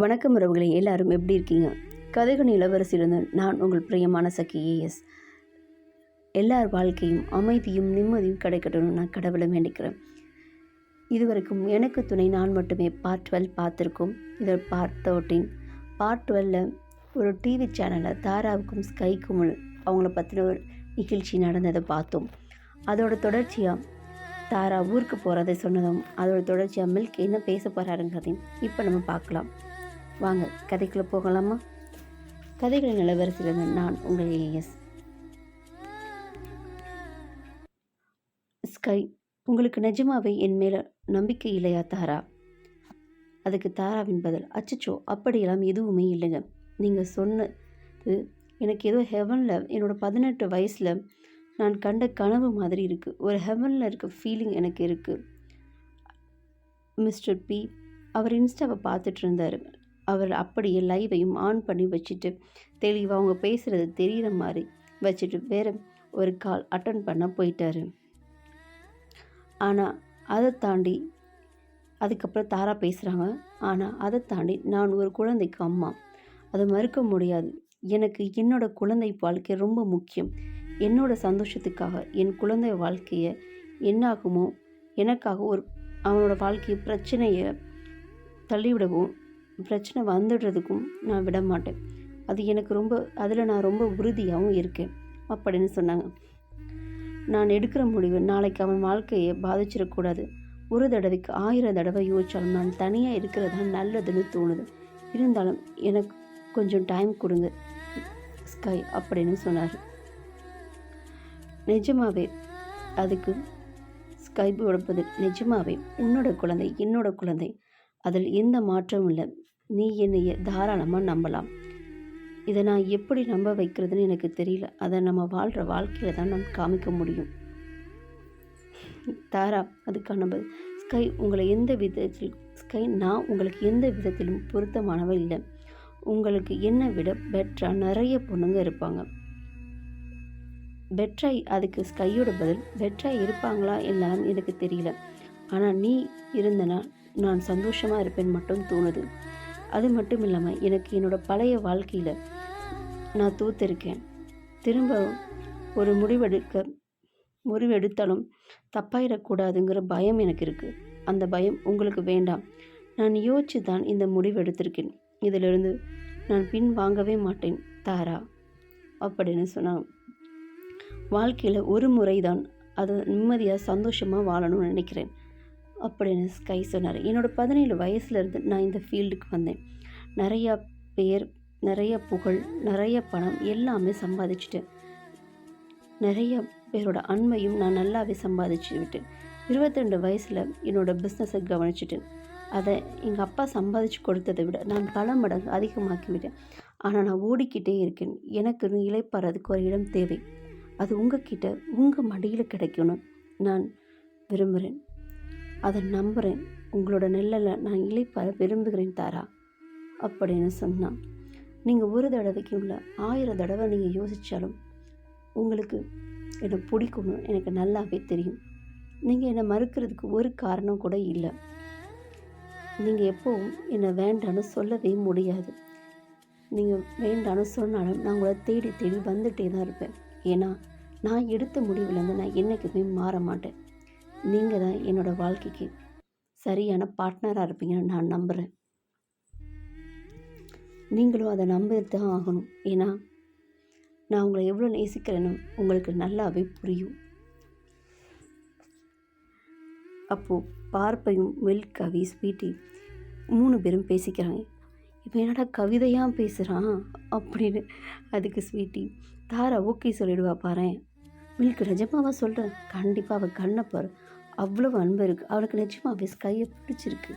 வணக்கம் உறவுகளே, எல்லாரும் எப்படி இருக்கீங்க? கதைகள் இளவரசியிலிருந்து நான் உங்கள் பிரியமான சகி ஏஎஸ். எல்லார் வாழ்க்கையும் அமைதியும் நிம்மதியும் கிடைக்கட்டும்னு நான் கடவுளை வேண்டிக்கிறேன். இதுவரைக்கும் எனக்கு துணை நான் மட்டுமே பார்ட் 12 பார்த்துருக்கோம். இதில் பார்ட் 13. பார்ட் 12 ஒரு டிவி சேனலில் தாராவுக்கும் ஸ்கைக்கும் அவங்கள பற்றின ஒரு நிகழ்ச்சி நடந்ததை பார்த்தோம். அதோட தொடர்ச்சியாக தாரா ஊருக்கு போகிறதை சொன்னதும் அதோட தொடர்ச்சியாக மில்க் என்ன பேச போகிறாருங்கிறதையும் இப்போ நம்ம பார்க்கலாம். வாங்க கதைக்குள்ளே போகலாமா? கதைகளின் இளவரசியிலிருந்து நான் உங்கள் ஏஎஸ். ஸ்கை, உங்களுக்கு நிஜமாவே என் மேலே நம்பிக்கை இல்லையா தாரா? அதுக்கு தாராவின் பதில், அச்சச்சோ அப்படியெல்லாம் எதுவுமே இல்லைங்க. நீங்கள் சொன்னது எனக்கு ஏதோ ஹெவனில் என்னோடய 18 வயசில் நான் கண்ட கனவு மாதிரி இருக்குது. ஒரு ஹெவனில் இருக்க ஃபீலிங் எனக்கு இருக்குது. மிஸ்டர் பி அவர் இன்ஸ்டாவை பார்த்துட்டு இருந்தார். அவர் அப்படியே லைவையும் ஆன் பண்ணி வச்சுட்டு தெளிவாக அவங்க பேசுகிறது தெரிகிற மாதிரி வச்சுட்டு வேறு ஒரு கால் அட்டன் பண்ண போயிட்டார். ஆனால் அதை தாண்டி அதுக்கப்புறம் தாரா பேசுகிறாங்க. ஆனால் அதை தாண்டி நான் ஒரு குழந்தைக்கு அம்மா, அதை மறுக்க முடியாது. எனக்கு என்னோடய குழந்தை வாழ்க்கை ரொம்ப முக்கியம். என்னோடய சந்தோஷத்துக்காக என் குழந்தை வாழ்க்கையை என்னாகுமோ எனக்காக அவனோட வாழ்க்கையை பிரச்சனையை தள்ளிவிடவும் பிரச்சனை வந்துடுறதுக்கும் நான் விட மாட்டேன். அது எனக்கு அதில் நான் ரொம்ப உறுதியாகவும் இருக்கேன் அப்படின்னு சொன்னாங்க. நான் எடுக்கிற முடிவு நாளைக்கு அவன் வாழ்க்கையை பாதிச்சிடக்கூடாது. ஒரு தடவைக்கு 1000 தடவை யோசிச்சாலும் நான் தனியாக இருக்கிறது தான் நல்லதுன்னு தோணுது. இருந்தாலும் எனக்கு கொஞ்சம் டைம் கொடுங்க ஸ்கை அப்படின்னு சொன்னார். நிஜமாவே அதுக்கு ஸ்கைபோட பதில், நிஜமாவே உன்னோட குழந்தை என்னோட குழந்தை, அதில் எந்த மாற்றமும் இல்லை. நீ என்னைய தாராளமாக நம்பலாம். இதை நான் எப்படி நம்ப வைக்கிறதுன்னு எனக்கு தெரியல. அதை நம்ம வாழ்கிற வாழ்க்கையில் தான் நம்ம காமிக்க முடியும். தாரா அதுக்கான பதில், ஸ்கை உங்களை எந்த விதத்தில் ஸ்கை நான் உங்களுக்கு எந்த விதத்திலும் பொருத்தமானவ இல்லை. உங்களுக்கு என்னை விட பெட்டராக நிறைய பொண்ணுங்க இருப்பாங்க. பெட்ராய் அதுக்கு ஸ்கையோட பதில், பெட்ராய் இருப்பாங்களா இல்லைன்னு எனக்கு தெரியல. ஆனால் நீ இருந்தனா நான் சந்தோஷமாக இருப்பேன்னு மட்டும் தோணுது. அது மட்டும் இல்லாமல் எனக்கு என்னோடய பழைய வாழ்க்கையில் நான் தோற்றிருக்கேன். திரும்ப ஒரு முடிவெடுத்தாலும் தப்பாயிடக்கூடாதுங்கிற பயம் எனக்கு இருக்குது. அந்த பயம் உங்களுக்கு வேண்டாம். நான் யோசித்து தான் இந்த முடிவு எடுத்திருக்கேன். இதிலிருந்து நான் பின் வாங்கவே மாட்டேன் தாரா அப்படின்னு சொன்னாங்க. வாழ்க்கையில் ஒரு முறை தான் அதை நிம்மதியாக சந்தோஷமாக வாழணும்னு நினைக்கிறேன் அப்படின்னு ஸ்கை சொன்னார். என்னோடய 17 வயசுலேருந்து நான் இந்த ஃபீல்டுக்கு வந்தேன். நிறையா பேர், நிறைய புகழ், நிறைய பணம் எல்லாமே சம்பாதிச்சிட்டேன். நிறைய பேரோட அன்பையும் நான் நல்லாவே சம்பாதிச்சு விட்டேன். 22 வயசில் என்னோடய பிஸ்னஸை கவனிச்சிட்டேன். அதை எங்கள் அப்பா சம்பாதிச்சு கொடுத்ததை விட நான் பல மடங்கு அதிகமாக்கி விட்டேன். ஆனால் நான் ஓடிக்கிட்டே இருக்கேன். எனக்கு இளைப்பாறதுக்கு ஒரு இடம் தேவை. அது உங்ககிட்ட உங்கள் மடியில் கிடைக்கணும் நான் விரும்புகிறேன். அதை நம்புகிறேன். உங்களோட நெல்லில் நான் இளைப்பாற விரும்புகிறேன் தாரா அப்படின்னு சொன்னான். நீங்கள் ஒரு தடவைக்கு இல்லை 1000 தடவை நீங்கள் யோசித்தாலும் உங்களுக்கு என்னை பிடிக்கணும் எனக்கு நல்லாவே தெரியும். நீங்கள் என்னை மறுக்கிறதுக்கு ஒரு காரணம் கூட இல்லை. நீங்கள் எப்போவும் என்னை வேண்டான்னு சொல்லவே முடியாது. நீங்கள் வேண்டான்னு சொன்னாலும் நான் உங்களை தேடி தேடி வந்துகிட்டே தான் இருப்பேன். ஏன்னா நான் எடுத்த முடிவுலேருந்து நான் என்றைக்குமே மாற மாட்டேன். நீங்கள் தான் என்னோடய வாழ்க்கைக்கு சரியான பார்ட்னராக இருப்பீங்கன்னு நான் நம்புகிறேன். நீங்களும் அதை நம்பிட்டு தான் ஆகணும். ஏன்னா நான் உங்களை எவ்வளோ நேசிக்கிறேன்னு உங்களுக்கு நல்லாவே புரியும். அப்போது பார்ப்பையும் மில்க், கவி, ஸ்வீட்டி 3 பேரும் பேசிக்கிறாங்க. இப்போ என்னடா கவிதையாக பேசுகிறான் அப்படின்னு. அதுக்கு ஸ்வீட்டி, தாரா ஓகே சொல்லிடுவா பாரு. மில்க், நிஜமாவா சொல்கிறேன்? கண்டிப்பாக அவள் கண்ணை பாரு, அவ்வளவு அன்பு இருக்குது. அவளுக்கு நிஜமாவே ஸ்கையை பிடிச்சிருக்கு.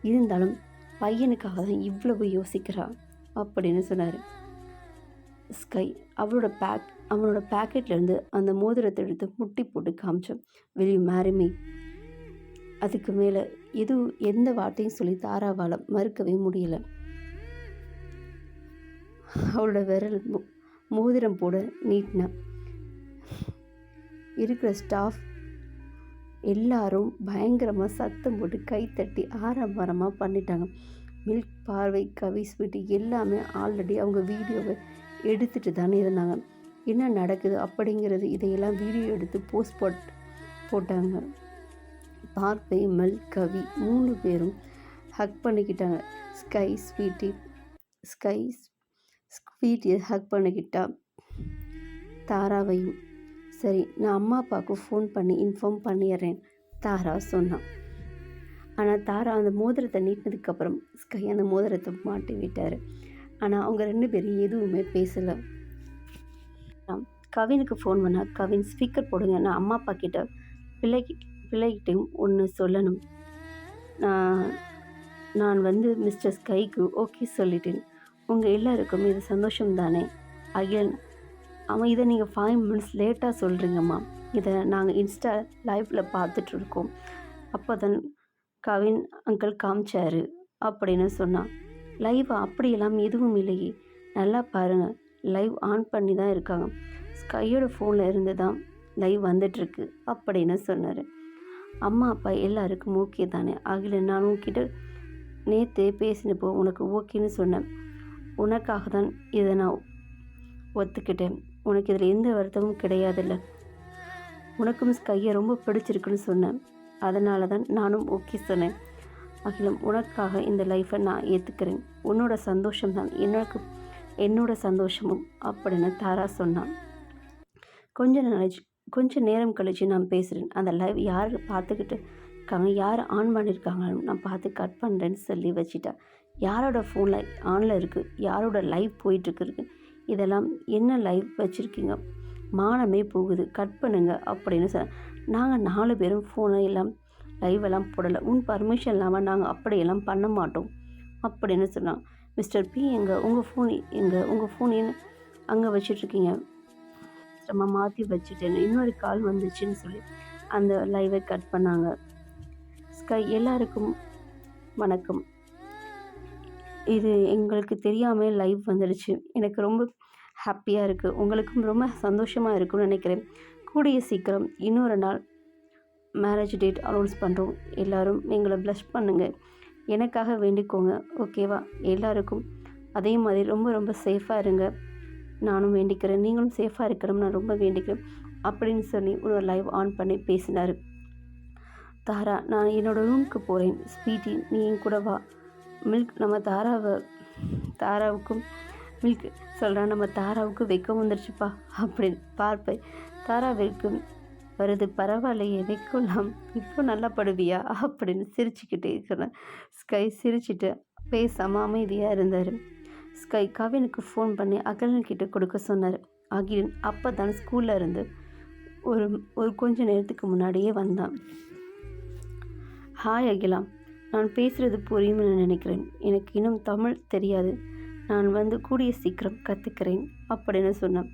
இருந்தாலும் பையனுக்காக தான் இவ்வளவு யோசிக்கிறா அப்படின்னு சொன்னார். ஸ்கை அவனோட பேக்கெட்லேருந்து அந்த மோதிரத்தை எடுத்து முட்டி போட்டு காமிச்சோம். will you marry me? அதுக்கு மேலே எந்த வார்த்தையும் சொல்லி தாராவால் மறுக்கவே முடியலை. அவளோட விரல் மோதிரம் போட நீட்டினா இருக்கிற ஸ்டாஃப் எல்லாரும் பயங்கரமாக சத்தம் போட்டு கைத்தட்டி ஆரம்பரமாக பண்ணிட்டாங்க. மில்க், பார்வை, கவி, ஸ்வீட்டி எல்லாமே ஆல்ரெடி அவங்க வீடியோவை எடுத்துகிட்டு தானே இருந்தாங்க. என்ன நடக்குது அப்படிங்கிறது இதையெல்லாம் வீடியோ எடுத்து போஸ்ட் போட்டாங்க. பார்வை, மில்க், கவி 3 பேரும் ஹக் பண்ணிக்கிட்டாங்க. ஸ்வீட்டி ஹக் பண்ணிக்கிட்டா தாராவையும். சரி, நான் அம்மா அப்பாவுக்கு ஃபோன் பண்ணி இன்ஃபார்ம் பண்ணிடுறேன் தாரா சொன்னான். ஆனால் தாரா அந்த மோதிரத்தை நீட்டினதுக்கப்புறம் ஸ்கை அந்த மோதிரத்தை மாட்டி விட்டார். ஆனால் அவங்க 2 பேரும் எதுவுமே பேசலை. கவினுக்கு ஃபோன் பண்ணால், கவின் ஸ்பீக்கர் போடுங்க, நான் அம்மா அப்பா கிட்ட பிள்ளைகிட்டையும் ஒன்று சொல்லணும். நான் மிஸ்டர் ஸ்கைக்கு ஓகே சொல்லிட்டேன். உங்கள் எல்லாருக்கும் இது சந்தோஷம் தானே? அகிலன், அவன் இதை நீங்கள் 5 minutes லேட்டாக சொல்கிறீங்கம்மா. இதை நாங்கள் இன்ஸ்டா லைவில் பார்த்துட்ருக்கோம். அப்போ தான் கவின் அங்கிள் காமிச்சாரு அப்படின்னு சொன்னான். லைவ் அப்படியெல்லாம் எதுவும் இல்லையே, நல்லா பாருங்கள், லைவ் ஆன் பண்ணி தான் இருக்காங்க. ஸ்கையோட ஃபோனில் இருந்து தான் லைவ் வந்துட்டுருக்கு அப்படின்னு சொன்னார். அம்மா அப்பா எல்லாருக்கும் ஓகே தானே? அகிலன், நான் உன்கிட்ட நேற்று பேசினப்போ உனக்கு ஓகேன்னு சொன்னேன். உனக்காக தான் இதை நான் ஒத்துக்கிட்டேன். உனக்கு இதில் எந்த வருத்தமும் கிடையாதுல்ல? உனக்கும் ஸ்கையை ரொம்ப பிடிச்சிருக்குன்னு சொன்னேன். அதனால தான் நானும் ஓகே சொன்னேன். அகிலம், உனக்காக இந்த லைஃப்பை நான் ஏற்றுக்கிறேன். உன்னோட சந்தோஷம்தான் என்னோட சந்தோஷமும் அப்படின்னு தாரா சொன்னான். கொஞ்ச நேரம் கழித்து நான் பேசுகிறேன். அந்த லைவ் யார் பார்த்துக்கிட்டு இருக்காங்க, யார் ஆன் பண்ணியிருக்காங்கன்னு நான் பார்த்து கட் பண்ணுறேன்னு சொல்லி வச்சுட்டா. யாரோட ஃபோனில் ஆனில் இருக்குது, யாரோட லைவ் போயிட்டுருக்கு, இதெல்லாம் என்ன லைவ் வச்சுருக்கீங்க, மானமே போகுது, கட் பண்ணுங்க அப்படின்னு சொன்னேன். நாங்கள் 4 பேரும் ஃபோனை எல்லாம் லைவெல்லாம் போடலை, உன் பர்மிஷன் இல்லாமல் நாங்கள் அப்படியெல்லாம் பண்ண மாட்டோம் அப்படின்னு சொன்னான். மிஸ்டர் பி எங்கே, உங்கள் ஃபோன் என்ன அங்கே வச்சிட்ருக்கீங்க? மாற்றி வச்சுட்டேன், இன்னொரு கால் வந்துச்சுன்னு சொல்லி அந்த லைவை கட் பண்ணாங்க. ஸ்கை, எல்லாருக்கும் வணக்கம். இது எங்களுக்கு தெரியாமல் லைவ் வந்துடுச்சு. எனக்கு ரொம்ப ஹாப்பியாக இருக்குது, உங்களுக்கும் ரொம்ப சந்தோஷமாக இருக்குன்னு நினைக்கிறேன். கூடிய சீக்கிரம் இன்னொரு நாள் மேரேஜ் டேட் அனௌன்ஸ் பண்ணுறோம். எல்லோரும் எங்களை ப்ளஷ் பண்ணுங்கள், எனக்காக வேண்டிக்கோங்க, ஓகேவா? எல்லாருக்கும் அதே மாதிரி ரொம்ப ரொம்ப சேஃபாக இருங்க, நானும் வேண்டிக்கிறேன். நீங்களும் சேஃபாக இருக்கணும், நான் ரொம்ப வேண்டிக்கிறேன் அப்படின்னு சொல்லி ஒரு லைவ் ஆன் பண்ணி பேசினார். தாரா, நான் என்னோடய ரூமுக்கு போகிறேன். ஸ்வீட்டி, நீ என் கூட வா. மில்க், நம்ம தாராவுக்கும் மில்க் சொல்கிறான், நம்ம தாராவுக்கு வெக்கம் வந்துடுச்சுப்பா அப்படின்னு. பார்ப்பேன், தாராவிற்கு வருது, பரவாயில்லையே, வெக்கலாம், இப்போ நல்லா படுவியா அப்படின்னு சிரிச்சுக்கிட்டே இருக்கிறேன். ஸ்கை சிரிச்சுட்டு பேசாமல் அமைதியாக இருந்தார். ஸ்கை கவினுக்கு ஃபோன் பண்ணி அகிலன்கிட்ட கொடுக்க சொன்னார். அகிலன் அப்போ தான் ஸ்கூலில் இருந்து ஒரு கொஞ்ச நேரத்துக்கு முன்னாடியே வந்தான். ஹாய் அகிலா, நான் பேசுகிறது புரியும்னு நினைக்கிறேன். எனக்கு இன்னும் தமிழ் தெரியாது, நான் கூடிய சீக்கிரம் கற்றுக்கிறேன் அப்படின்னு சொன்னேன்.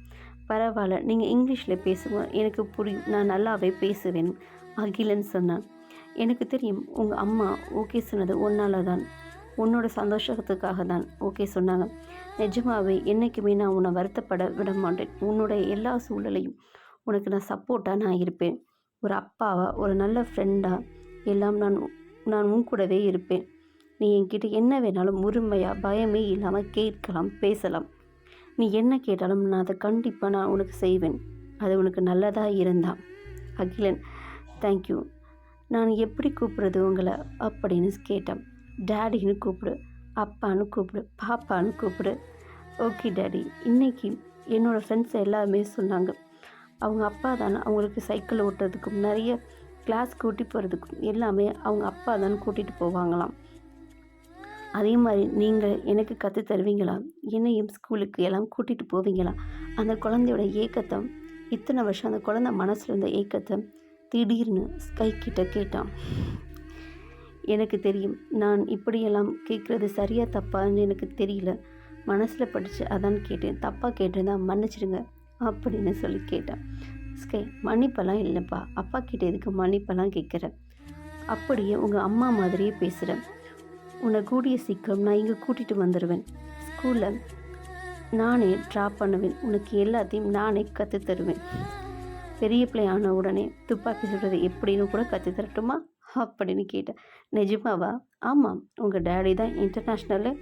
பரவாயில்ல, நீங்கள் இங்கிலீஷில் பேசுங்க, எனக்கு புரியும், நான் நல்லாவே பேசுவேன் அகிலன் சொன்னான். எனக்கு தெரியும், உங்கள் அம்மா ஓகே சொன்னது உன்னால தான், உன்னோட சந்தோஷத்துக்காக தான் ஓகே சொன்னாங்க. நிஜமாகவே என்றைக்குமே நான் உன்னை வருத்தப்பட விட மாட்டேன். உன்னோட எல்லா சூழலையும் உனக்கு நான் சப்போர்ட்டாக நான் இருப்பேன். ஒரு அப்பாவா, ஒரு நல்ல ஃப்ரெண்டாக எல்லாம் நான் உன் கூடவே இருப்பேன். நீ என்கிட்ட என்ன வேணாலும் உரிமையாக பயமே இல்லாமல் கேட்கலாம், பேசலாம். நீ என்ன கேட்டாலும் நான் அதை கண்டிப்பாக நான் உனக்கு செய்வேன், அது உனக்கு நல்லதாக இருந்தா. அகிலன், தேங்க்யூ. நான் எப்படி கூப்பிட்றது உங்களை அப்படின்னு கேட்டேன். டேடின்னு கூப்பிடு, அப்பான்னு கூப்பிடு, பாப்பான்னு கூப்பிடு. Okay daddy. இன்றைக்கி என்னோடய ஃப்ரெண்ட்ஸ் எல்லாருமே சொன்னாங்க, அவங்க அப்பா தானே அவங்களுக்கு சைக்கிள் ஓட்டுறதுக்கும் நிறைய கிளாஸ் கூட்டி போகிறதுக்கும் எல்லாமே அவங்க அப்பா தான் கூட்டிகிட்டு போவாங்களாம். அதே மாதிரி நீங்கள் எனக்கு கற்று தருவீங்களா, என்னையும் ஸ்கூலுக்கு எல்லாம் கூட்டிகிட்டு போவீங்களா? அந்த குழந்தையோட ஏக்கத்தை, இத்தனை வருஷம் அந்த குழந்தை மனசில் இருந்த ஏக்கத்தை திடீர்னு ஸ்கை கிட்ட கேட்டான். எனக்கு தெரியும், நான் இப்படியெல்லாம் கேட்குறது சரியாக தப்பான்னு எனக்கு தெரியல, மனசில் படித்து அதான் கேட்டேன், தப்பாக கேட்டிருந்தா மன்னிச்சிடுங்க அப்படின்னு சொல்லி கேட்டேன். ஸ்கை, மன்னிப்பெல்லாம் இல்லைப்பா, அப்பா கிட்டே எதுக்கு மன்னிப்பெல்லாம் கேட்குறேன், அப்படியே உங்கள் அம்மா மாதிரியே பேசுகிறேன். உன்னை கூடிய சீக்கிரம் நான் இங்கே கூட்டிகிட்டு வந்துடுவேன், ஸ்கூலில் நானே ட்ராப் பண்ணுவேன், உனக்கு எல்லாத்தையும் நானே கற்றுத்தருவேன். பெரிய பிள்ளை ஆன உடனே துப்பாக்கி சுடுறது எப்படின்னு கூட கற்றுத்தரட்டுமா அப்படின்னு கேட்டேன். நிஜமாவா? ஆமாம், உங்கள் டேடி தான் இன்டர்நேஷ்னலில்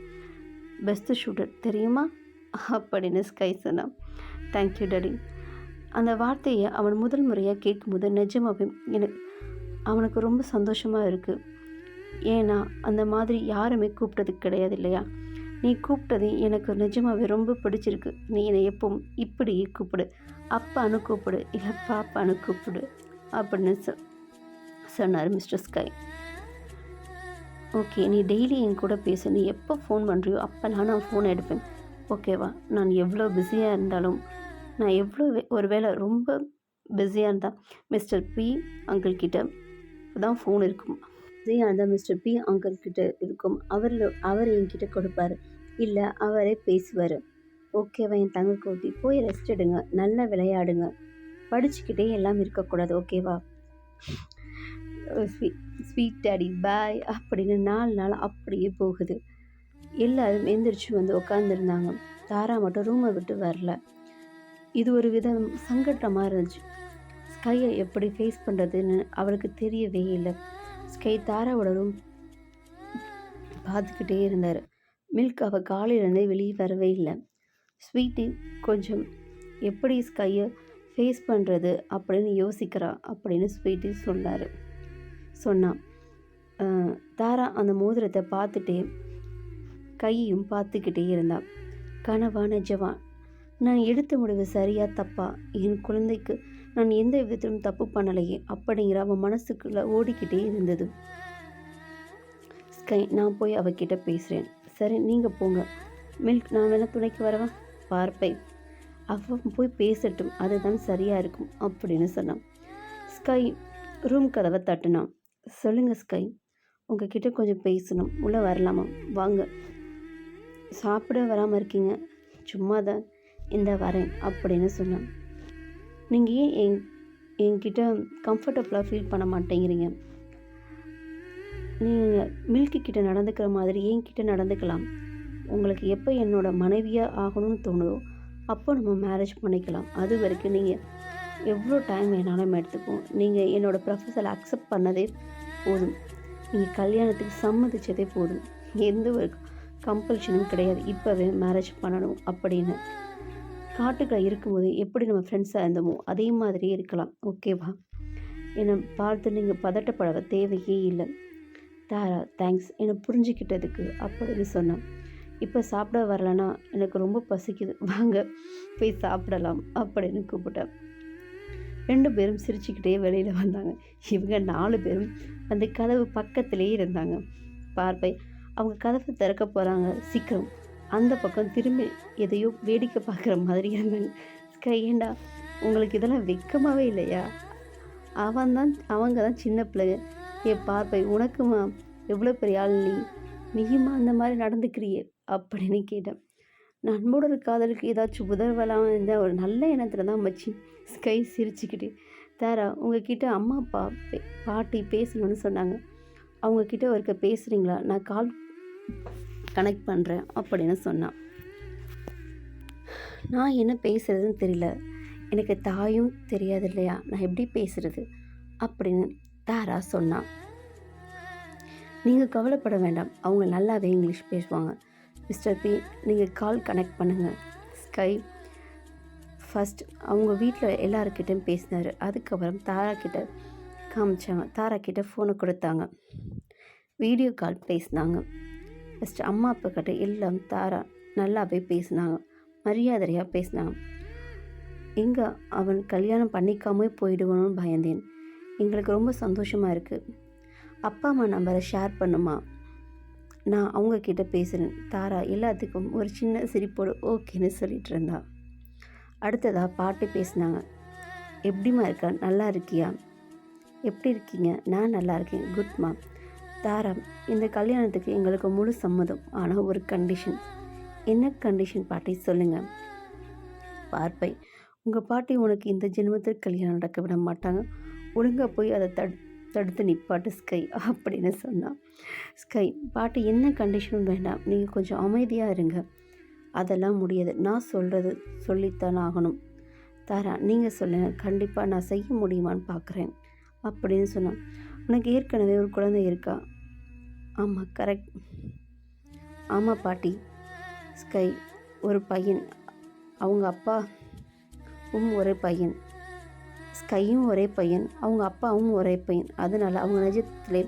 பெஸ்ட்டு ஷூட்டர் தெரியுமா? அப்படின்னு ஸ்கை சொன்னான். Thank you daddy. அந்த வார்த்தையை அவன் முதல் முறையாக கேட்கும்போது நிஜமாவே எனக்கு அவனுக்கு ரொம்ப சந்தோஷமாக இருக்குது. ஏன்னா அந்த மாதிரி யாருமே கூப்பிட்டது கிடையாது இல்லையா? நீ கூப்பிட்டது எனக்கு நிஜமாவே ரொம்ப பிடிச்சிருக்கு. நீ என்னை எப்பவும் இப்படியே கூப்பிடு, அப்பான்னு கூப்பிடு, இல்லை பாப்பான்னு கூப்பிடு அப்படின்னு சொன்னார் மிஸ்டர் ஸ்கை. ஓகே, நீ டெய்லி என் கூட பேசு. நீ எப்போ ஃபோன் பண்ணுறியோ அப்போலாம் நான் ஃபோன் எடுப்பேன், ஓகேவா? நான் எவ்வளோ பிஸியாக இருந்தாலும், நான் எவ்வளோ ஒரு வேளை ரொம்ப பிஸியாக இருந்தால் மிஸ்டர் பி அங்கிள் கிட்ட தான் ஃபோன் இருக்கும். பிஸியாக இருந்தால் மிஸ்டர் பி அங்கிள் கிட்ட இருக்கும். அவர் என்கிட்ட கொடுப்பார், இல்லை அவரே பேசுவார். ஓகேவா என் தங்க கோட்டி? போய் ரெஸ்ட் எடுங்க, நல்லா விளையாடுங்க, படிச்சுக்கிட்டே எல்லாம் இருக்கக்கூடாது, ஓகேவா? ஸ்வீட் டேடி பாய் அப்படின்னு 4 நாள் அப்படியே போகுது. எல்லாரும் எந்திரிச்சு வந்து உட்காந்துருந்தாங்க. தாரா மட்டும் ரூமை விட்டு வரல. இது ஒரு விதம் சங்கட்டமாக இருந்துச்சு. ஸ்கையை எப்படி ஃபேஸ் பண்ணுறதுன்னு அவளுக்கு தெரியவே இல்லை. ஸ்கை தாராவோட ரூம் பார்த்துக்கிட்டே இருந்தார். மில்க் அவள் காலையிலேருந்தே வெளியே வரவே இல்லை. ஸ்வீட்டி கொஞ்சம் எப்படி ஸ்கையை ஃபேஸ் பண்ணுறது அப்படின்னு யோசிக்கிறா அப்படின்னு ஸ்வீட்டி சொன்னான். தாரா அந்த மோதிரத்தை பார்த்துட்டே கையையும் பார்த்துக்கிட்டே இருந்தான். கனவா நிஜவா? நான் எடுத்த முடிவு சரியா தப்பா? என் குழந்தைக்கு நான் எந்த விதத்திலும் தப்பு பண்ணலையே அப்படிங்கிற அவன் மனசுக்குள்ளே ஓடிக்கிட்டே இருந்தது. ஸ்கை, நான் போய் அவகிட்ட பேசுகிறேன். சரி, நீங்கள் போங்க. மில்க், நான் வேணா துணைக்கு வரவா? பார்ப்பை, அவன் போய் பேசட்டும், அதுதான் சரியாக இருக்கும் அப்படின்னு சொன்னான். ஸ்கை ரூம் கதவை தட்டுனான். சொல்லுங்கள் ஸ்கை, உங்ககிட்ட கொஞ்சம் பேசணும், உள்ளே வரலாமா? வாங்க. சாப்பிட வராமல் இருக்கீங்க? சும்மா தான், இந்த வரேன் அப்படின்னு சொன்னான். நீங்கள் ஏன் என்கிட்ட கம்ஃபர்டபுளாக ஃபீல் பண்ண மாட்டேங்கிறீங்க? நீங்கள் மில்கி கிட்ட நடந்துக்கிற மாதிரி என்கிட்ட நடந்துக்கலாம். உங்களுக்கு எப்போ என்னோட மனைவியாக ஆகணும்னு தோணுதோ அப்போ நம்ம மேரேஜ் பண்ணிக்கலாம். அது வரைக்கும் நீங்கள் எவ்வளோ டைம் வேணாலும் எடுத்துப்போம். நீங்கள் என்னோடய ப்ரொஃபஸரை அக்செப்ட் பண்ணதே போதும். நீங்கள் கல்யாணத்துக்கு சம்மதிச்சதே போதும். எந்த ஒரு கம்பல்ஷனும் கிடையாது இப்போவே மேரேஜ் பண்ணணும் அப்படின்னு. காட்டுக்குள்ளே இருக்கும்போது எப்படி நம்ம ஃப்ரெண்ட்ஸாக இருந்தோமோ அதே மாதிரியே இருக்கலாம், ஓகேவா? என்னை பார்த்து நீங்கள் பதட்டப்பட தேவையே இல்லை. தாரா, தேங்க்ஸ் என்னை புரிஞ்சுக்கிட்டதுக்கு அப்படின்னு சொன்னான். இப்போ சாப்பிட வரலன்னா எனக்கு ரொம்ப பசிக்குது, வாங்க போய் சாப்பிடலாம் அப்படின்னு கூப்பிட்டேன். 2 பேரும் சிரிச்சுக்கிட்டே வெளியில் வந்தாங்க. இவங்க 4 பேரும் அந்த கதவு பக்கத்துலேயே இருந்தாங்க. பார்ப்பை, அவங்க கதவை திறக்க போகிறாங்க, சீக்கிரம். அந்த பக்கம் திரும்பி எதையோ வேடிக்கை பார்க்குற மாதிரி இருந்தாங்க. ஸ்கை, ஏண்டா உங்களுக்கு இதெல்லாம் வெக்கமாகவே இல்லையா? அவங்க தான் சின்ன பிள்ளைங்க. பார்ப்பை, உனக்குமா எவ்வளோ பெரிய ஆள் நீயுமா அந்த மாதிரி நடந்துக்கிறியே அப்படின்னு கேட்டேன். நண்போட காதலுக்கு ஏதாச்சும் உதவலாம் இந்த ஒரு நல்ல எண்ணத்தில் தான் மச்சி. ஸ்கை சிரிச்சுக்கிட்டு, தாரா, உங்ககிட்ட அம்மா அப்பா பாட்டி பேசணும்னு சொன்னாங்க, அவங்கக்கிட்ட ஒருக்க பேசுகிறீங்களா? நான் கால் கனெக்ட் பண்ணுறேன் அப்படின்னு சொன்னான். நான் என்ன பேசுகிறதுன்னு தெரியல, எனக்கு தாயும் தெரியாது இல்லையா, நான் எப்படி பேசுகிறது அப்படின்னு தாரா சொன்னான். நீங்கள் கவலைப்பட வேண்டாம், அவங்க நல்லாவே இங்கிலீஷ் பேசுவாங்க. மிஸ்டர் பி, நீங்கள் கால் கனெக்ட் பண்ணுங்கள். ஸ்கை ஃபஸ்ட் அவங்க வீட்டில் எல்லாருக்கிட்டையும் பேசினார். அதுக்கப்புறம் தாரா கிட்ட காமிச்சாங்க. தாரா கிட்ட ஃபோனை கொடுத்தாங்க. வீடியோ கால் பேசினாங்க. ஃபஸ்ட்டு அம்மா அப்பா கிட்ட எல்லாம் தாரா நல்லாவே பேசினாங்க, மரியாதையாக பேசினாங்க. எங்கே அவன் கல்யாணம் பண்ணிக்காமே போயிடுவானு பயந்தேன். எங்களுக்கு ரொம்ப சந்தோஷமாக இருக்குது. அப்பா அம்மா நம்பரை ஷேர் பண்ணுமா? நான் அவங்கக்கிட்ட பேசுகிறேன். தாரா எல்லாத்துக்கும் ஒரு சின்ன சிரிப்போடு ஓகேன்னு சொல்லிட்டு இருந்தா. அடுத்ததாக பாட்டி பேசினாங்க. எப்படிம்மா இருக்கா? நல்லா இருக்கியா? எப்படி இருக்கீங்க? நான் நல்லா இருக்கேன், குட்மா. தாரா, இந்த கல்யாணத்துக்கு எங்களுக்கு முழு சம்மதம், ஆனால் ஒரு கண்டிஷன். என்ன கண்டிஷன் பாட்டி, சொல்லுங்கள். பார்ப்பை, உங்கள் பாட்டி உனக்கு இந்த ஜென்மத்தில் கல்யாணம் நடக்க விட மாட்டாங்க, ஒழுங்காக போய் அதை தடுத்து நிப்பாட்டு ஸ்கை அப்படின்னு சொன்னான். ஸ்கை, பாட்டி என்ன கண்டிஷனும் வேண்டாம், நீங்கள் கொஞ்சம் அமைதியாக இருங்க. அதெல்லாம் முடியாது, நான் சொல்கிறது சொல்லித்தான் ஆகணும். தாரா, நீங்கள் சொல்லுங்கள், கண்டிப்பாக நான் செய்ய முடியுமான்னு பார்க்குறேன் அப்படின்னு சொன்னான். உனக்கு ஏற்கனவே ஒரு குழந்தை இருக்கா? ஆமாம், கரெக்ட். ஆமாம் பாட்டி. ஸ்கை ஒரு பையன். அவங்க அப்பாவும் ஒரே பையன். ஸ்கையும் ஒரே பையன், அவங்க அப்பாவும் ஒரே பையன். அதனால் அவங்க நிஜத்திலே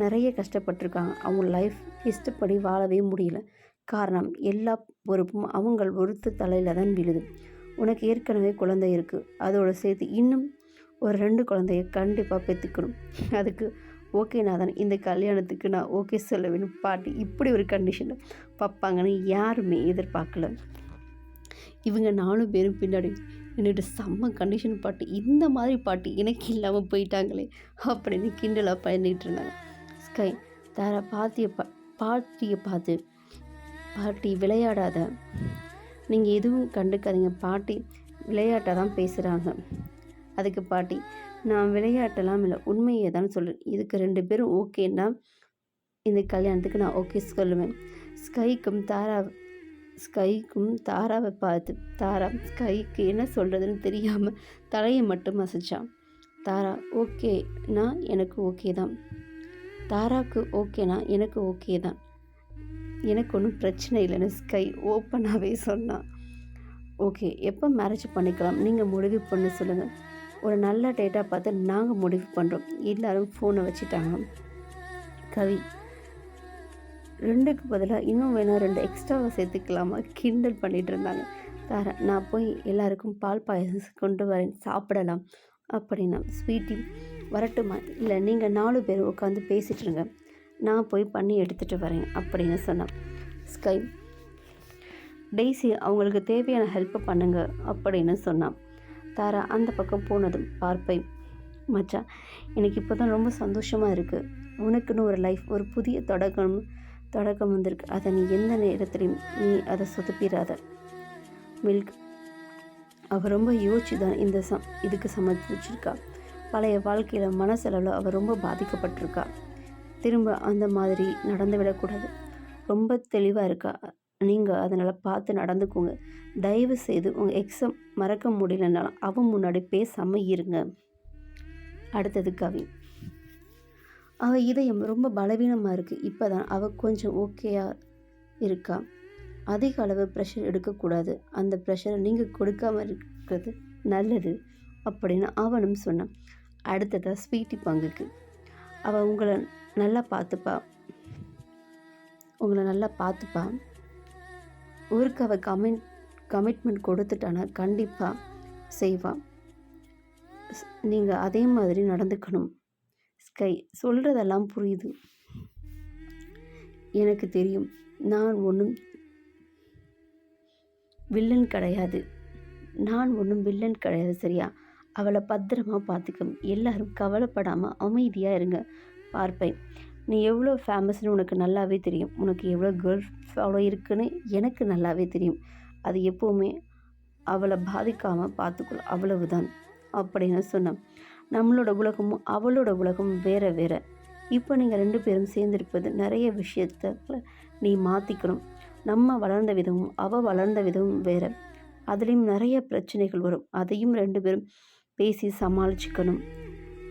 நிறைய கஷ்டப்பட்டிருக்காங்க. அவங்க லைஃப் இஷ்டப்படி வாழவே முடியல. காரணம், எல்லா பொறுப்பும் அவங்கள் ஒருத்தர் தலையில் தான் விழுது. உனக்கு ஏற்கனவே குழந்தை இருக்குது, அதோடு சேர்த்து இன்னும் ஒரு 2 குழந்தைய கண்டிப்பாக பெற்றுக்கணும். அதுக்கு ஓகேனா இந்த கல்யாணத்துக்கு நான் ஓகே சொல்ல வேணும். பாட்டி இப்படி ஒரு கண்டிஷனில் பார்ப்பாங்கன்னு யாருமே எதிர்பார்க்கல. இவங்க 4 பேரும் பின்னாடி நின்றுட்டு செம்ம கண்டிஷன் பாட்டி, இந்த மாதிரி பாட்டி எனக்கு இல்லாமல் போயிட்டாங்களே அப்படின்னு கிண்டலாக பண்ணிகிட்டு இருந்தாங்க. ஸ்கை தாரா பாட்டியை பார்த்து, பாட்டி விளையாடாத, நீங்கள் எதுவும் கண்டுக்காதீங்க, பாட்டி விளையாட்டாக தான் பேசுகிறாங்க. அதுக்கு பாட்டி, நான் விளையாட்டெல்லாம் இல்லை, உண்மையை தான் சொல்கிறேன். இதுக்கு 2 பேரும் ஓகேன்னா இந்த கல்யாணத்துக்கு நான் ஓகே சொல்லுவேன். ஸ்கைக்கும் தாராவை பார்த்து, தாரா ஸ்கைக்கு என்ன சொல்கிறதுன்னு தெரியாமல் தலையை மட்டும் அசைச்சான். தாரா ஓகேனா எனக்கு ஓகே தான், தாராவுக்கு ஓகேனா எனக்கு ஓகே தான், எனக்கு ஒன்றும் பிரச்சனை இல்லைன்னு ஸ்கை ஓப்பனாகவே சொன்னான். ஓகே, எப்போ மேரேஜ் பண்ணிக்கலாம் நீங்கள் முடிவு பண்ண சொல்லுங்கள். ஒரு நல்ல டேட்டாக பார்த்து நாங்கள் முடிவு பண்ணுறோம். எல்லோரும் ஃபோனை வச்சுட்டாங்க. கவி 2க்கு பதிலாக இன்னும் வேணால் 2 எக்ஸ்ட்ராவை சேர்த்துக்கலாமா கிண்டல் பண்ணிகிட்டு இருந்தாங்க. தாரா, நான் போய் எல்லாருக்கும் பால் பாயசம் கொண்டு வரேன், சாப்பிடலாம் அப்படின்னா. ஸ்வீட்டி வரட்டுமா? இல்லை, நீங்கள் 4 பேர் உட்காந்து பேசிட்டுருங்க, நான் போய் பண்ணி எடுத்துகிட்டு வரேன் அப்படின்னு சொன்னான். ஸ்கை டெய்ஸி அவங்களுக்கு தேவையான ஹெல்ப்பை பண்ணுங்க அப்படின்னு சொன்னான். தாரா அந்த பக்கம் போனதும் பார்ப்பை, மச்சான் எனக்கு இப்போ தான் ரொம்ப சந்தோஷமாக இருக்குது. உனக்குன்னு ஒரு லைஃப், ஒரு புதிய தொடக்கம் வந்திருக்கு. அதை நீ எந்த நேரத்துலையும் நீ அதை சொதப்பிடாத. மில்க் அவள் ரொம்ப யோசிச்சு தான் இதுக்கு சம்மதிச்சிருக்கா. பழைய வாழ்க்கையில் மனசளவில் அவள் ரொம்ப பாதிக்கப்பட்டிருக்கா. திரும்ப அந்த மாதிரி நடந்து விடக்கூடாது. ரொம்ப தெளிவாக இருக்கா. நீங்கள் அதனால் பார்த்து நடந்துக்கோங்க. தயவு செய்து உங்கள் எக்ஸை மறக்க முடியலனாலும் அவன் முன்னாடி பேசாமல் இருங்க. அடுத்தது கவி. அவள் இதயம் ரொம்ப பலவீனமாக இருக்குது. இப்போ தான் அவள் கொஞ்சம் ஓகேயாக இருக்கா. அதிக அளவு ப்ரெஷர் எடுக்கக்கூடாது. அந்த ப்ரெஷரை நீங்கள் கொடுக்காமல் இருக்கிறது நல்லது அப்படின்னு அவனும் சொன்னான். அடுத்ததாக ஸ்வீட்டி பங்குக்கு. அவள் உங்களை நல்லா பார்த்துப்பா. ஊருக்கு அவள் கமிட்மெண்ட் கொடுத்துட்டானா கண்டிப்பாக செய்வான். நீங்கள் அதே மாதிரி நடந்துக்கணும். ஸ்கை சொல்கிறதெல்லாம் புரியுது, எனக்கு தெரியும். நான் ஒன்றும் வில்லன் கிடையாது சரியா? அவளை பத்திரமா பார்த்துக்கணும். எல்லாரும் கவலைப்படாமல் அமைதியாக இருங்க. பார்ப்பேன், நீ எவ்வளோ ஃபேமஸ்னு உனக்கு நல்லாவே தெரியும். உனக்கு எவ்வளோ கேர்ள் ஃபாலோ இருக்குன்னு எனக்கு நல்லாவே தெரியும். அது எப்போவுமே அவளை பாதிக்காமல் பார்த்துக்கொள்ள, அவ்வளவுதான் அப்படின்னு சொன்னான். நம்மளோட உலகமும் அவளோட உலகமும் வேறு வேறு. இப்போ நீங்கள் 2 பேரும் சேர்ந்திருப்பது நிறைய விஷயத்தை நீ மாற்றிக்கணும். நம்ம வளர்ந்த விதமும் அவள் வளர்ந்த விதமும் வேறு. அதுலேயும் நிறைய பிரச்சனைகள் வரும். அதையும் 2 பேரும் பேசி சமாளிச்சுக்கணும்.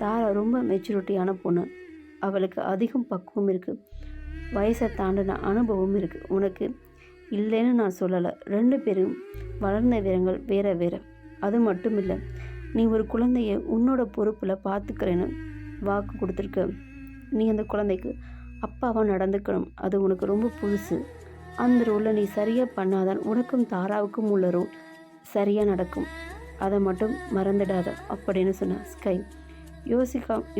தாரா ரொம்ப மெச்சூரிட்டியான பொண்ணு. அவளுக்கு அதிகம் பக்குவம் இருக்குது. வயசை தாண்டின அனுபவம் இருக்குது. உனக்கு இல்லைன்னு நான் சொல்லலை. 2 பேரும் வளர்ந்த விதங்கள் வேறு வேறு. அது மட்டும் இல்லை, நீ ஒரு குழந்தைய உன்னோட பொறுப்பில் பார்த்துக்கிறேன்னு வாக்கு கொடுத்துருக்க. நீ அந்த குழந்தைக்கு அப்பாவாக நடந்துக்கணும். அது உனக்கு ரொம்ப புதுசு. அந்த ரோலில் நீ சரியாக பண்ணாதான் உனக்கும் தாராவுக்கும் உள்ள ரோல் சரியாக நடக்கும். அதை மட்டும் மறந்துடாத அப்படின்னு சொன்ன ஸ்கை.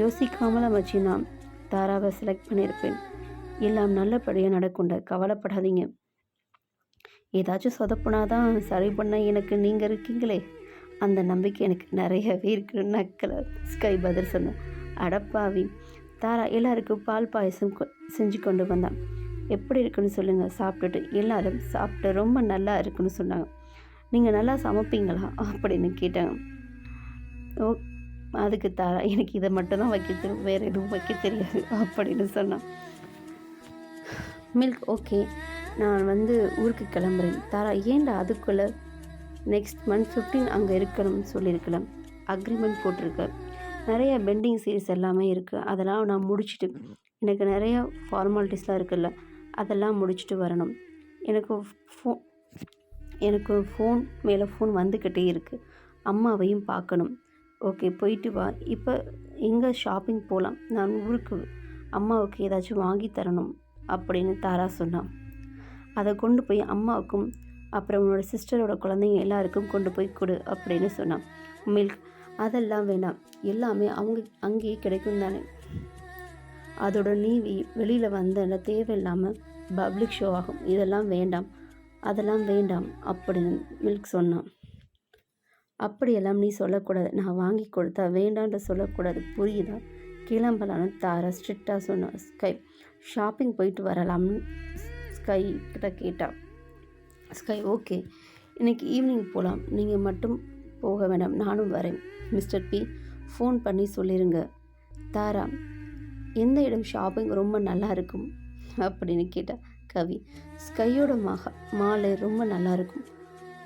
யோசிக்காமல வச்சு நான் தாராவை செலக்ட் பண்ணியிருப்பேன். எல்லாம் நல்லபடியாக நடக்குண்ட, கவலைப்படாதீங்க. ஏதாச்சும் சொதப்புனாதான் சரி பண்ண எனக்கு நீங்கள் இருக்கீங்களே, அந்த நம்பிக்கை எனக்கு நிறையவே இருக்குன்னு நக்கலை ஸ்கை பதில் சொன்னேன். அடப்பாவி. தாரா எல்லாருக்கும் பால் பாயசம் செஞ்சு கொண்டு வந்தான். எப்படி இருக்குன்னு சொல்லுங்கள். சாப்பிட்டுட்டு எல்லாரும் சாப்பிட்டு ரொம்ப நல்லா இருக்குன்னு சொன்னாங்க. நீங்கள் நல்லா சமைப்பீங்களா அப்படின்னு கேட்டாங்க. அதுக்கு தாரா, எனக்கு இதை மட்டும்தான் வைக்க தெரியும், வேறு எதுவும் வைக்க தெரியாது அப்படின்னு சொன்னான். மில்க் ஓகே, நான் ஊருக்கு கிளம்புறேன். தாரா, ஏன்டா அதுக்குள்ளே நெக்ஸ்ட் மந்த் 15 அங்கே இருக்கணும்னு சொல்லியிருக்கலாம். அக்ரிமெண்ட் போட்டிருக்க. நிறைய பெண்டிங் சீரிஸ் எல்லாமே இருக்குது. அதெல்லாம் நான் முடிச்சுட்டு எனக்கு நிறையா ஃபார்மாலிட்டிஸ்லாம் இருக்குல்ல, அதெல்லாம் முடிச்சுட்டு வரணும். எனக்கு ஃபோ எனக்கு ஃபோன் மேலே ஃபோன் வந்துக்கிட்டே இருக்குது. அம்மாவையும் பார்க்கணும். ஓகே, போயிட்டு வா. இப்போ எங்கே ஷாப்பிங் போகலாம்? நான் ஊருக்கு அம்மாவுக்கு ஏதாச்சும் வாங்கி தரணும் அப்படின்னு தாரா சொன்னான். அதை கொண்டு போய் அம்மாவுக்கும் அப்புறம் உன்னோட சிஸ்டரோட குழந்தைங்க எல்லாருக்கும் கொண்டு போய் கொடு அப்படின்னு சொன்னான். மில்க், அதெல்லாம் வேண்டாம், எல்லாமே அவங்க அங்கேயே கிடைக்கும் தானே. அதோட நீ வெளியில் வந்த தேவையில்லாமல் பப்ளிக் ஷோ ஆகும், இதெல்லாம் வேண்டாம், அதெல்லாம் வேண்டாம் அப்படின்னு மில்க் சொன்னான். அப்படியெல்லாம் நீ சொல்லக்கூடாது, நான் வாங்கி கொடுத்தா வேண்டான்ற சொல்லக்கூடாது, புரியுதா? கிளம்பலான்னு தாரா ஸ்ட்ரிக்டாக சொன்னான். ஸ்கை, ஷாப்பிங் போயிட்டு வரலாம்னு ஸ்கை கிட்ட கேட்டா. ஸ்கை, ஓகே, இன்றைக்கி ஈவினிங் போகலாம், நீங்கள் மட்டும் போக வேண்டாம், நானும் வரேன். மிஸ்டர் பி, ஃபோன் பண்ணி சொல்லிடுங்க. தாரா, எந்த இடம் ஷாப்பிங் ரொம்ப நல்லா இருக்கும் அப்படின்னு கேட்டா. கவி, ஸ்கையோட மாலை ரொம்ப நல்லாயிருக்கும்,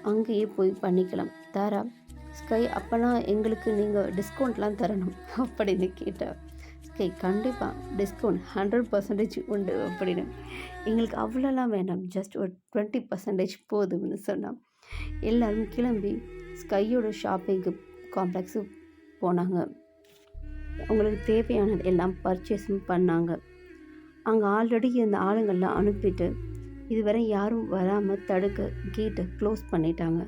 அங்கேயே போய் பண்ணிக்கலாம். தாரா, ஸ்கை, அப்போனா எங்களுக்கு நீங்கள் டிஸ்கவுண்ட்லாம் தரணும் அப்படின்னு கேட்டா. ஸ்கை, கண்டிப்பாக டிஸ்கவுண்ட் 100% உண்டு அப்படின்னு. எங்களுக்கு அவ்வளோலாம் வேண்டாம், ஜஸ்ட் ஒரு 20% போதும்னு சொன்னான். எல்லோரும் கிளம்பி ஸ்கையோட ஷாப்பிங்கு காம்ப்ளெக்ஸு போனாங்க. அவங்களுக்கு தேவையானது எல்லாம் பர்ச்சேஸும் பண்ணாங்க. அங்கே ஆல்ரெடி இந்த ஆளுங்கள்லாம் அனுப்பிட்டு இதுவரை யாரும் வராமல் தடுக்க கேட்டை க்ளோஸ் பண்ணிட்டாங்க.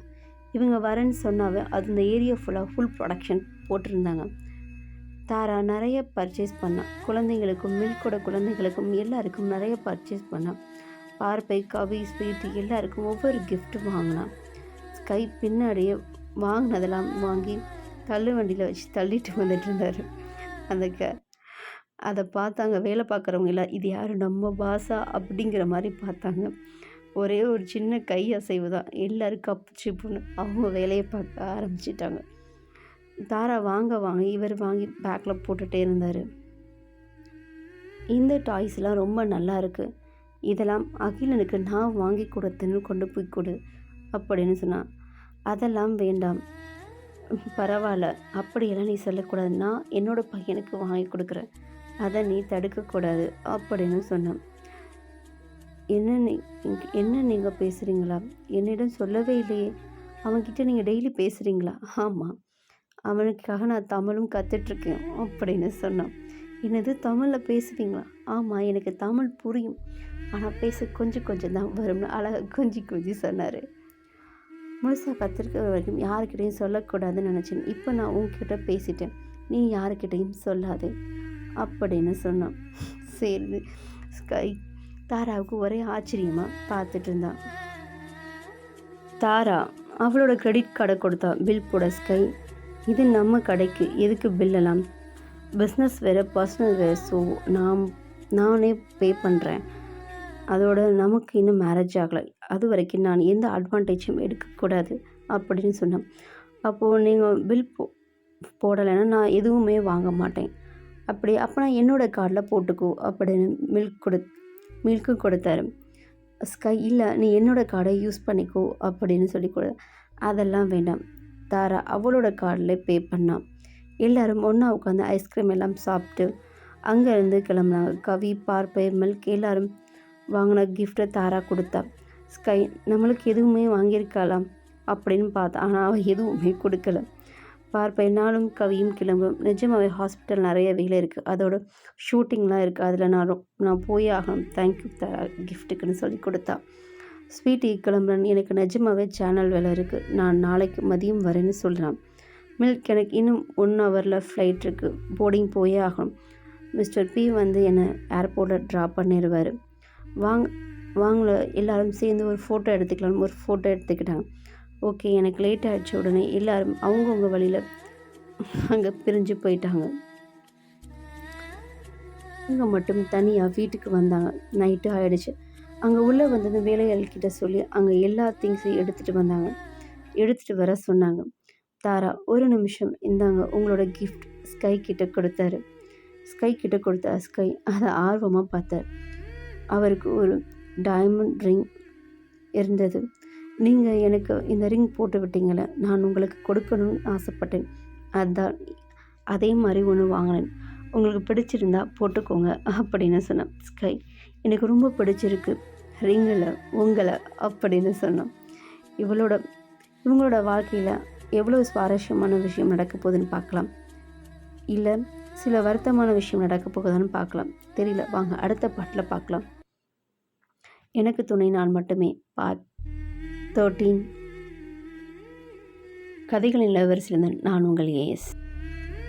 இவங்க வரேன்னு சொன்னாவே அது இந்த ஏரியா ஃபுல் ப்ரொடக்ஷன் போட்டிருந்தாங்க. தாரா நிறைய பர்ச்சேஸ் பண்ணான். குழந்தைங்களுக்கும் மில்கோட குழந்தைங்களுக்கும் எல்லாருக்கும் நிறைய பர்ச்சேஸ் பண்ணான். பார்ப்பை, கவி, ஸ்வீட்டி எல்லாருக்கும் ஒவ்வொரு கிஃப்ட் வாங்கினான். ஸ்கை பின்னாடியே வாங்கினதெல்லாம் வாங்கி தள்ளு வண்டியில் வச்சு தள்ளிட்டு வந்துட்டு இருந்தார். அதை பார்த்தாங்க வேலை பார்க்குறவங்க எல்லாம், இது யார் நம்ம பாஸா அப்படிங்கிற மாதிரி பார்த்தாங்க. ஒரே ஒரு சின்ன கை அசைவு தான், எல்லோரும் கப்பு சிப்புன்னு அவங்க வேலையை பார்க்க ஆரம்பிச்சிட்டாங்க. தாரா வாங்க இவர் வாங்கி பேக்கில் போட்டுகிட்டே இருந்தார். இந்த டாய்ஸ்லாம் ரொம்ப நல்லா இருக்குது, இதெல்லாம் அகிலனுக்கு நான் வாங்கி கொடுத்தேன்னு கொண்டு போய் கொடு அப்படின்னு சொன்னான். அதெல்லாம் வேண்டாம், பரவாயில்ல, அப்படியெல்லாம் நீ சொல்லக்கூடாது, நான் என்னோடய பையனுக்கு வாங்கி கொடுக்குறேன், அதை நீ தடுக்கக்கூடாது அப்படின்னு சொன்னான். என்ன நீங்கள் பேசுகிறீங்களா? என்னிடம் சொல்லவே இல்லையே. அவன்கிட்ட நீங்கள் டெய்லி பேசுகிறீங்களா? ஆமாம், அவனுக்காக நான் தமிழும் கற்றுட்ருக்கேன் அப்படின்னு சொன்னான். என்னது, தமிழில் பேசுவீங்களா? ஆமாம், எனக்கு தமிழ் புரியும், ஆனால் பேச கொஞ்சம் தான் வரும்னு அழகாக கொஞ்சி சொன்னார். முழுசாக கற்றுருக்கிற வரைக்கும் யாருக்கிட்டையும் சொல்லக்கூடாதுன்னு நினச்சேன். இப்போ நான் உங்ககிட்ட பேசிட்டேன், நீ யாருக்கிட்டையும் சொல்லாதே அப்படின்னு சொன்னான். சரி. ஸ்கை தாராவுக்கு ஒரே ஆச்சரியமாக பார்த்துட்டு இருந்தான். தாரா அவளோட கிரெடிட் கார்டை கொடுத்தா பில் போட. ஸ்கை, இது நம்ம கடைக்கு, எதுக்கு பில்லெல்லாம்? பிஸ்னஸ் வேறு பர்சனல் வேறு, ஸோ நானே பே பண்ணுறேன். அதோட நமக்கு இன்னும் மேரேஜ் ஆகலை, அது வரைக்கும் நான் எந்த அட்வான்டேஜும் எடுக்கக்கூடாது அப்படின்னு சொன்னேன். அப்போது நீங்கள் பில் போடலைன்னா நான் எதுவுமே வாங்க மாட்டேன். அப்போ நான் என்னோடய கார்டில் போட்டுக்கோ அப்படின்னு மில்க்கு கொடுத்தாரு. ஸ்கை, இல்லை, நீ என்னோடய கார்டை யூஸ் பண்ணிக்கோ அப்படின்னு சொல்லி அதெல்லாம் வேண்டாம். தாரா அவளோட கார்டில் பே பண்ணான். எல்லோரும் ஒன்றா உட்காந்து ஐஸ்கிரீம் எல்லாம் சாப்பிட்டு அங்கேருந்து கிளம்புனாங்க. கவி, பார்ப்பை, மில்க் எல்லாரும் வாங்கின கிஃப்ட்டை தாரா கொடுத்தா. ஸ்கை நம்மளுக்கு எதுவுமே வாங்கியிருக்கலாம் அப்படின்னு பார்த்தா, ஆனால் அவள் எதுவுமே கொடுக்கல. பார்ப்பை நாளும் கவியும் கிளம்பும். நிஜமாகவே ஹாஸ்பிட்டல் நிறைய வேலை இருக்குது, அதோட ஷூட்டிங்லாம் இருக்குது, அதில் நான் போய் ஆகணும், தேங்க்யூ தாரா கிஃப்ட்டுக்குன்னு சொல்லி கொடுத்தா. ஸ்வீட்டி கிளம்புறேன், எனக்கு நிஜமாகவே சேனல் வேலை இருக்குது, நான் நாளைக்கு மதியம் வரேன்னு சொல்கிறான். மில்க், எனக்கு இன்னும் 1 ஹவரில் ஃப்ளைட் இருக்குது, போர்டிங் போயே ஆகணும். மிஸ்டர் பி வந்து என்னை ஏர்போர்ட்டில் ட்ராப் பண்ணிடுவார். வாங்கல எல்லோரும் சேர்ந்து ஒரு ஃபோட்டோ எடுத்துக்கலாம்னு ஒரு ஃபோட்டோ எடுத்துக்கிட்டாங்க. ஓகே, எனக்கு லேட் ஆகிடுச்சு. உடனே எல்லோரும் அவங்கவுங்க வழியில் அங்கே பிரிஞ்சு போயிட்டாங்க. இவங்க மட்டும் தனியாக வீட்டுக்கு வந்தாங்க. நைட்டு ஆகிடுச்சு. அங்கே உள்ளே வந்தது வேலையாள்கிட்ட சொல்லி அங்கே எல்லா திங்ஸையும் எடுத்துகிட்டு வந்தாங்க. எடுத்துகிட்டு வர சொன்னாங்க. தாரா, ஒரு நிமிஷம், இந்தாங்க உங்களோட கிஃப்ட் ஸ்கை கிட்ட கொடுத்தாரு. ஸ்கை அதை ஆர்வமாக பார்த்தார். அவருக்கு ஒரு டைமண்ட் ரிங் இருந்தது. நீங்கள் எனக்கு இந்த ரிங் போட்டு விட்டீங்களே, நான் உங்களுக்கு கொடுக்கணும்னு ஆசைப்பட்டேன், அதே மாதிரி ஒன்று வாங்கினேன். உங்களுக்கு பிடிச்சிருந்தா போட்டுக்கோங்க அப்படின்னு சொன்னேன். ஸ்கை, எனக்கு ரொம்ப பிடிச்சிருக்கு ரிங்கில் உங்களை அப்படின்னு சொன்னோம். இவங்களோட வாழ்க்கையில் எவ்வளோ சுவாரஸ்யமான விஷயம் நடக்க போகுதுன்னு பார்க்கலாம். இல்லை சில வருத்தமான விஷயம் நடக்க போகுதான்னு பார்க்கலாம். தெரியல, வாங்க அடுத்த பாட்டில் பார்க்கலாம். எனக்கு துணை நான் மட்டுமே, பார்ட் 13. கதைகளின் இளவரசிலிருந்தேன் நான் உங்கள் ஏஎஸ்.